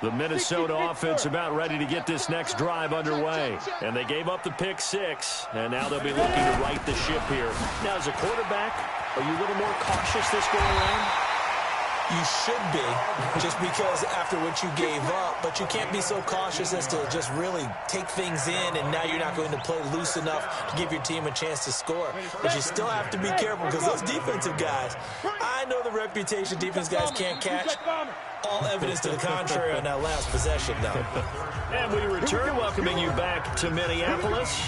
The Minnesota offense about ready to get this next drive underway. And they gave up the pick six, and now they'll be looking to right the ship here. Now, as a quarterback, are you a little more cautious this go around? You should be, just because after what you gave up, but you can't be so cautious as to just really take things in, and now you're not going to play loose enough to give your team a chance to score. But you still have to be careful because those defensive guys, I know the reputation defense guys can't catch. All evidence to the contrary on that last possession, though. And we return, welcoming you back to Minneapolis.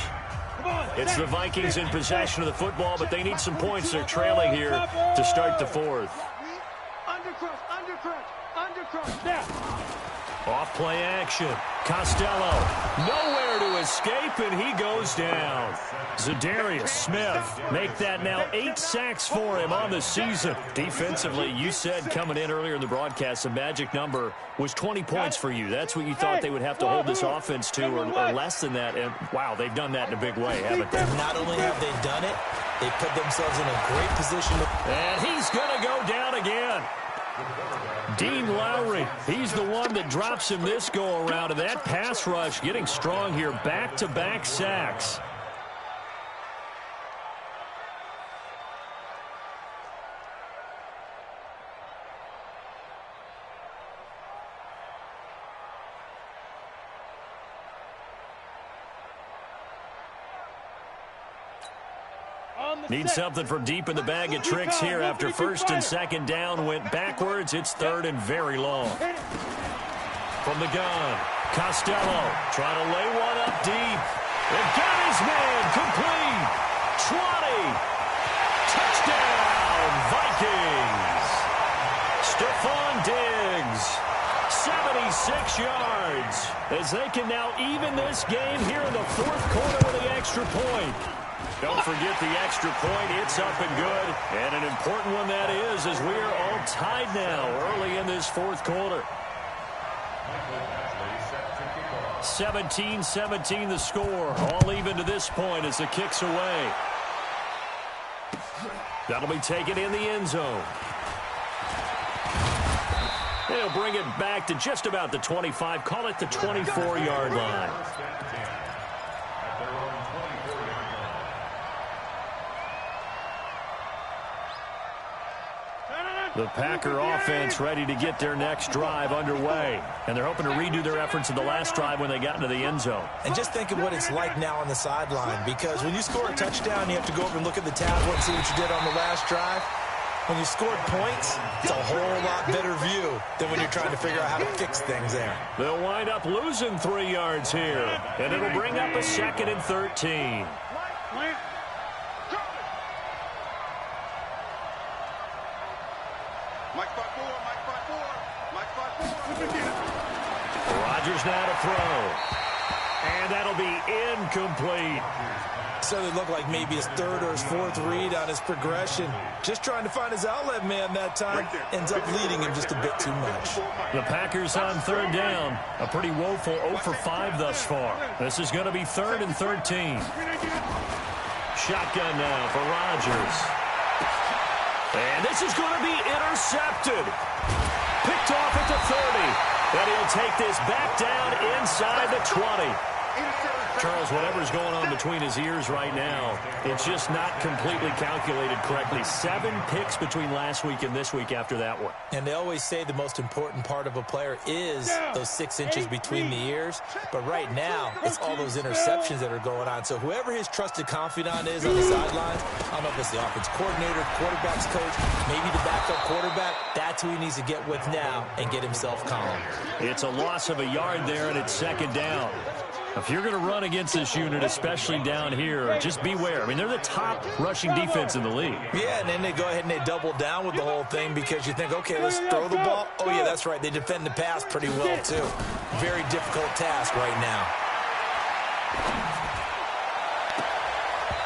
It's the Vikings in possession of the football, but they need some points. They're trailing here to start the fourth. Off play action. Costello, nowhere to escape, and he goes down. Zadarius Smith, make that now 8 sacks for him on the season. Defensively, you said coming in earlier in the broadcast, the magic number was 20 points for you. That's what you thought they would have to hold this offense to, or less than that. And, wow, they've done that in a big way, haven't they? Not only have they done it, they put themselves in a great position. And he's going to go down again. Dean Lowry, he's the one that drops him this go-around, and that pass rush getting strong here, back-to-back sacks. Need something from deep in the bag of tricks here after first and second down went backwards. It's third and very long. From the gun, Costello trying to lay one up deep. And got his man complete. 20. Touchdown, Vikings. Stephon Diggs, 76 yards. As they can now even this game here in the fourth quarter with the extra point. Don't forget the extra point. It's up and good. And an important one that is, as we are all tied now early in this fourth quarter. 17-17 the score. All even to this point as the kick's away. That'll be taken in the end zone. They'll bring it back to just about the 25. Call it the 24-yard line. The Packer offense ready to get their next drive underway. And they're hoping to redo their efforts in the last drive when they got into the end zone. And just think of what it's like now on the sideline. Because when you score a touchdown, you have to go over and look at the tablet and see what you did on the last drive. When you scored points, it's a whole lot better view than when you're trying to figure out how to fix things there. They'll wind up losing 3 yards here. And it'll bring up a 2nd and 13. Rodgers now to throw. And that'll be incomplete. So it looked like maybe his third or his fourth read on his progression. Just trying to find his outlet man that time. Ends up leading him just a bit too much. The Packers on third down. A pretty woeful 0 for 5 thus far. This is going to be 3rd and 13. Shotgun now for Rodgers. And this is going to be intercepted. Picked off at the 30. And he'll take this back down inside the 20. Charles, whatever's going on between his ears right now, it's just not completely calculated correctly. 7 picks between last week and this week after that one. And they always say the most important part of a player is those 6 inches between the ears. But right now, it's all those interceptions that are going on. So whoever his trusted confidant is on the sidelines, I don't know if it's the offense coordinator, quarterback's coach, maybe the backup quarterback, that's who he needs to get with now and get himself calm. It's a loss of a yard there, and it's 2nd down. If you're going to run against this unit, especially down here, just beware. I mean, they're the top rushing defense in the league. Yeah, and then they go ahead and they double down with the whole thing because you think, okay, let's throw the ball. Oh, yeah, that's right. They defend the pass pretty well, too. Very difficult task right now.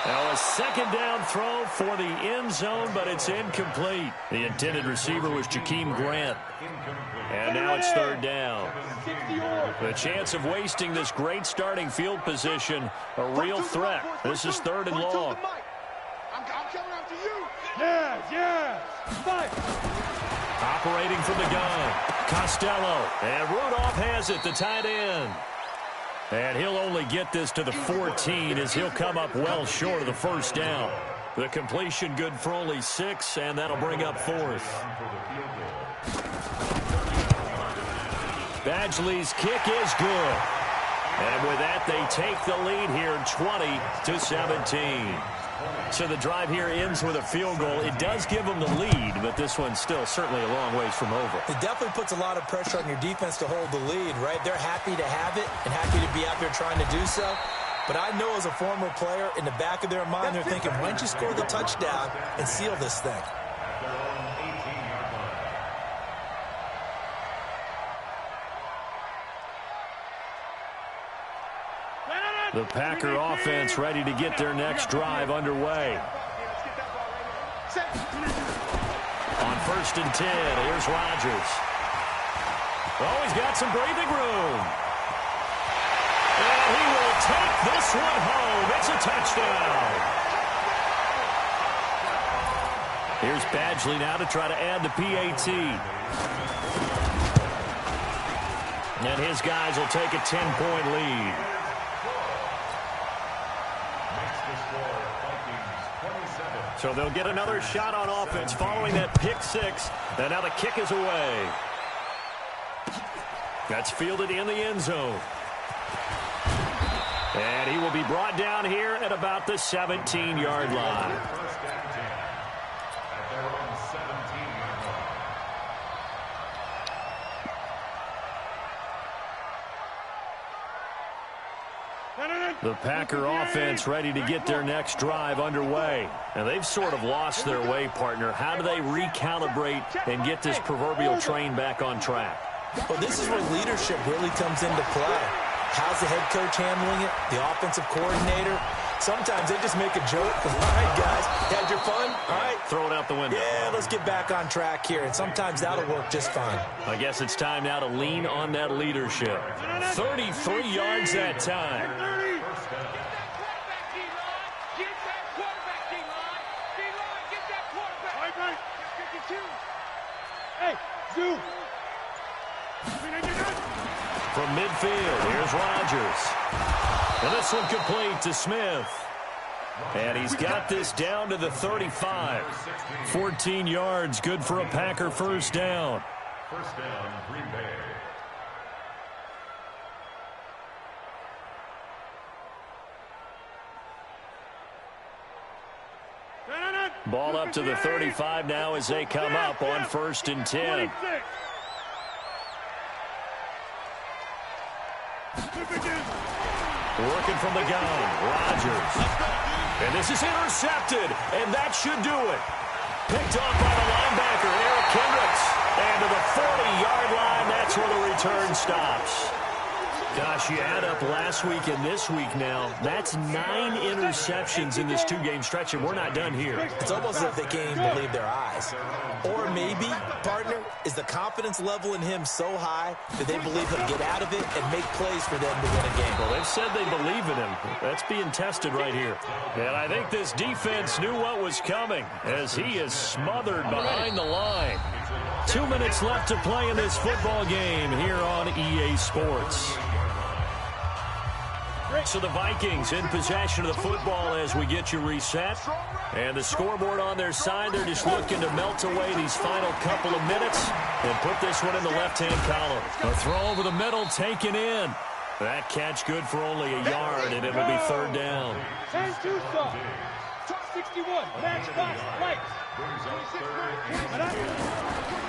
Now a 2nd down throw for the end zone, but it's incomplete. The intended receiver was Jakeem Grant. And now it's 3rd down. The chance of wasting this great starting field position, a real threat. This is 3rd and long. I'm coming after you. Yeah. Operating from the gun. Costello. And Rudolph has it, the tight end. And he'll only get this to the 14 as he'll come up well short of the first down. The completion good for only 6, and that'll bring up 4th. Badgley's kick is good. And with that, they take the lead here 20-17. So the drive here ends with a field goal. It does give them the lead, but this one's still certainly a long ways from over. It definitely puts a lot of pressure on your defense to hold the lead, right? They're happy to have it and happy to be out there trying to do so. But I know as a former player, in the back of their mind, they're thinking, why don't you score the touchdown and seal this thing? The Packer offense ready to get their next drive underway. On 1st and 10, here's Rodgers. Oh, he's got some breathing room. And he will take this one home. It's a touchdown. Here's Badgley now to try to add the PAT. And his guys will take a 10-point lead. So they'll get another shot on offense following that pick 6. And now the kick is away. That's fielded in the end zone. And he will be brought down here at about the 17-yard line. The Packer offense ready to get their next drive underway. And they've sort of lost their way, partner. How do they recalibrate and get this proverbial train back on track? Well, this is where leadership really comes into play. How's the head coach handling it? The offensive coordinator? Sometimes they just make a joke. All right, guys, had your fun? All right. Throw it out the window. Yeah, let's get back on track here. And sometimes that'll work just fine. I guess it's time now to lean on that leadership. 33 yards that time. From midfield, here's Rodgers. And this one complete to Smith. And he's got this down to the 35. 14 yards, good for a Packer first down. First down, Green Bay. Ball up to the 35 now as they come up on 1st and 10. Working from the gun, Rodgers. And this is intercepted, and that should do it. Picked off by the linebacker, Eric Kendricks. And to the 40-yard line, that's where the return stops. Gosh, you add up last week and this week now, that's 9 interceptions in this 2-game stretch, and we're not done here. It's almost as if they can't even believe their eyes. Or maybe, partner, is the confidence level in him so high that they believe he'll get out of it and make plays for them to win a game. Well, they've said they believe in him. That's being tested right here. And I think this defense knew what was coming as he is smothered behind the line. 2 minutes left to play in this football game here on EA Sports. So the Vikings in possession of the football as we get you reset. And the scoreboard on their side, they're just looking to melt away these final couple of minutes and put this one in the left-hand column. A throw over the middle taken in. That catch good for only a yard, and it will be 3rd down. 10-2 stop. 61. Match box. Lights.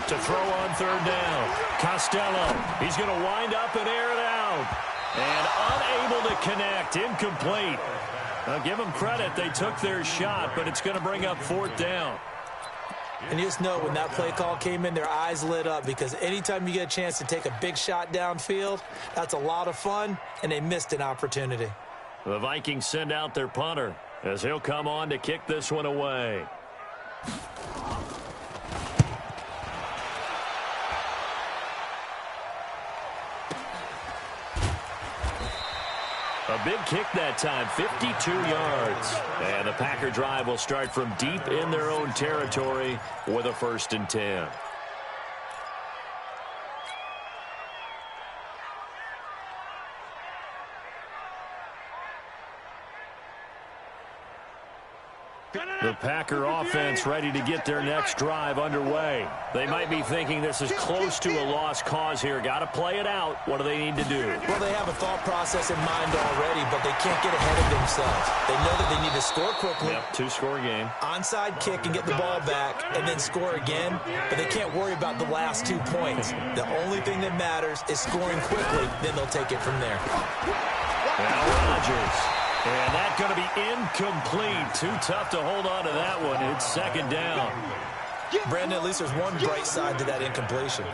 To throw on 3rd down. Costello. He's going to wind up and air it out. And unable to connect. Incomplete. I'll give them credit. They took their shot, but it's going to bring up 4th down. And you just know when that play call came in, their eyes lit up because anytime you get a chance to take a big shot downfield, that's a lot of fun, and they missed an opportunity. The Vikings send out their punter as he'll come on to kick this one away. A big kick that time, 52 yards. And the Packer drive will start from deep in their own territory with a 1st and 10. The Packer offense ready to get their next drive underway. They might be thinking this is close to a lost cause here. Got to play it out. What do they need to do? Well, they have a thought process in mind already, but they can't get ahead of themselves. They know that they need to score quickly. Yep, two-score game. Onside kick and get the ball back and then score again, but they can't worry about the last 2 points. The only thing that matters is scoring quickly, then they'll take it from there. Now Rodgers. And that's going to be incomplete. Too tough to hold on to that one. It's second down. Brandon, at least there's one bright side to that incompletion.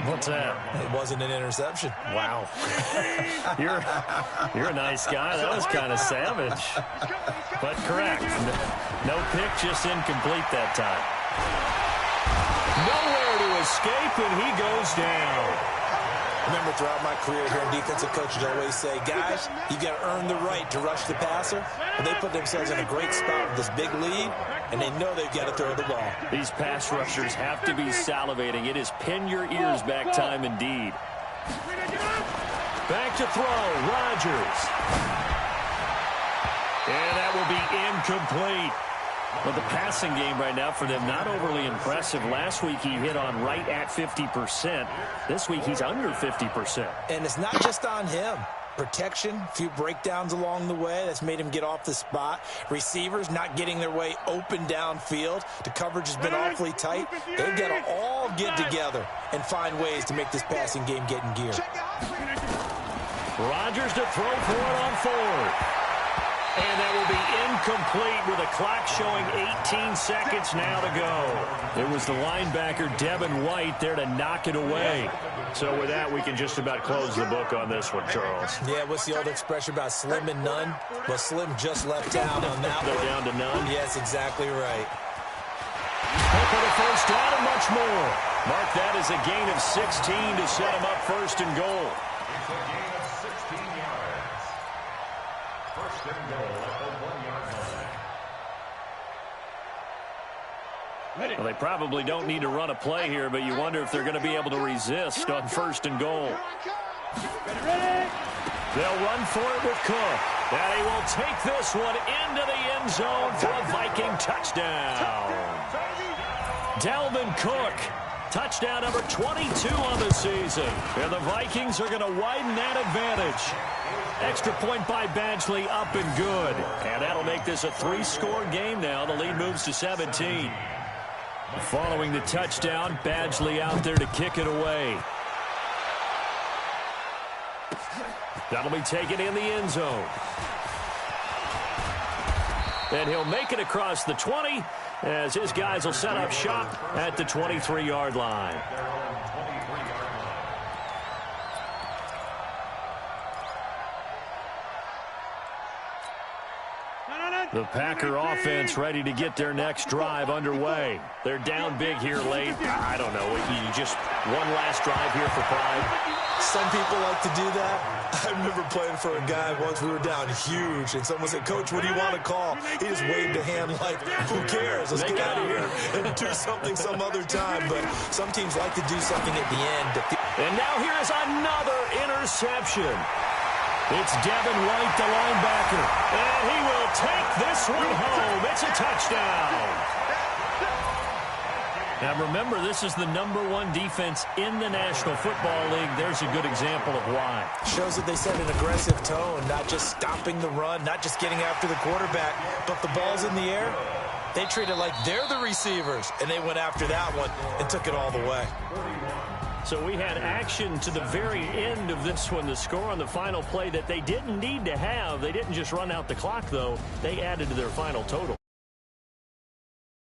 What's that? It wasn't an interception. Wow. You're a nice guy. That was kind of savage. But correct. No pick, just incomplete that time. Nowhere to escape, and he goes down. Remember, throughout my career here in defensive coaches, I always say, guys, you got to earn the right to rush the passer. And they put themselves in a great spot with this big lead, and they know they've got to throw the ball. These pass rushers have to be salivating. It is pin your ears back time indeed. Back to throw, Rodgers. And that will be incomplete. But the passing game right now for them, not overly impressive. Last week he hit on right at 50%. This week he's under 50%. And it's not just on him. Protection, a few breakdowns along the way. That's made him get off the spot. Receivers not getting their way open downfield. The coverage has been awfully tight. They've got to all get together and find ways to make this passing game get in gear. Rodgers to throw for it on fourth. And that will be incomplete with a clock showing 18 seconds now to go. It was the linebacker, Devin White, there to knock it away. So with that, we can just about close the book on this one, Charles. Yeah, what's the old expression about slim and none? Well, Slim just left town on that one. They're down to none? Yes, exactly right. For the first down and much more. Mark that as a gain of 16 to set them up first and goal. It's a gain of 16 yards. First and goal at the 1-yard line. Well, they probably don't need to run a play here, but you wonder if they're going to be able to resist on first and goal. They'll run for it with Cook. And he will take this one into the end zone for a Viking touchdown. Dalvin Cook, touchdown number 22 on the season. And the Vikings are going to widen that advantage. Extra point by Badgley, up and good. And that'll make this a 3-score game now. The lead moves to 17. Following the touchdown, Badgley out there to kick it away. That'll be taken in the end zone. And he'll make it across the 20 as his guys will set up shop at the 23-yard line. The Packer offense ready to get their next drive underway. They're down big here late. I don't know. You just one last drive here for pride. Some people like to do that. I remember playing for a guy once. We were down huge, and someone said, "Coach, what do you want to call?" He just waved a hand like, "Who cares? Let's get out of here and do something some other time." But some teams like to do something at the end. And now here is another interception. It's Devin White, the linebacker, and he will take this one home. It's a touchdown. Now, remember, this is the #1 defense in the National Football League. There's a good example of why. Shows that they set an aggressive tone, not just stopping the run, not just getting after the quarterback, but the ball's in the air. They treat it like they're the receivers, and they went after that one and took it all the way. So we had action to the very end of this one. The score on the final play that they didn't need to have. They didn't just run out the clock, though. They added to their final total.